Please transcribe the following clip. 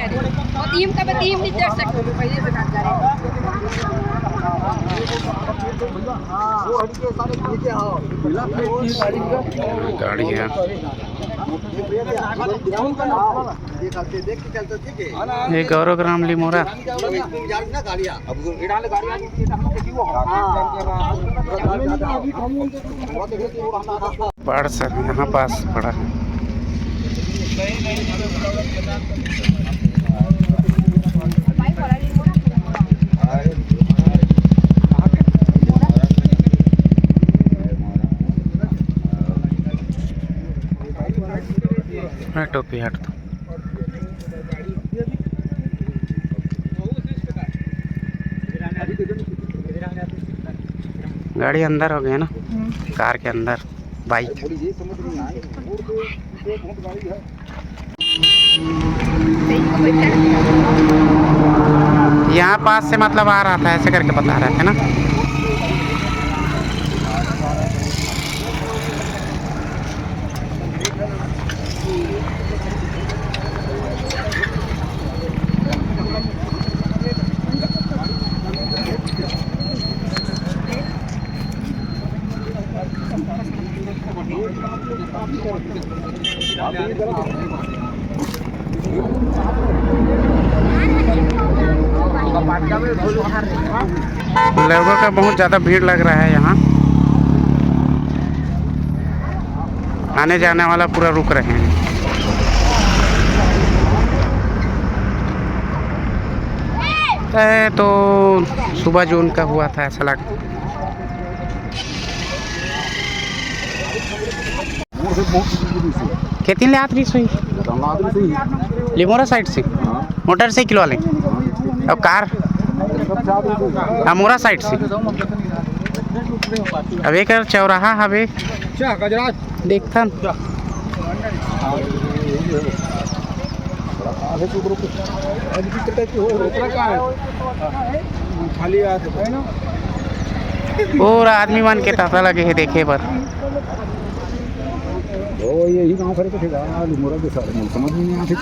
और टीम का टीम नहीं देख सकते पहले से काट जा रहे गाड़ियाँ ये गौरव लिमोरा बाढ़ सर यहाँ पास पड़ा है। टोपी हट दो। गाड़ी अंदर हो गई है ना, कार के अंदर बाइक। यहाँ पास से मतलब आ रहा था, ऐसे करके बता रहे थे ना। लोगों का बहुत ज़्यादा भीड़ लग रहा है यहाँ, आने जाने वाला पूरा रुक रहे हैं। तो सुबह जो उनका हुआ था ऐसा लग कितनी ले आती सही लिमोरा साइड से मोटरसाइकिल वाले और कार मोरा साइड से अब एक चौराहा हवे देखता पूरा आदमी मान के ताता लगे है देखे पर। यही गाँव खड़े थे लिमोरा के सारे समझ में नहीं आते।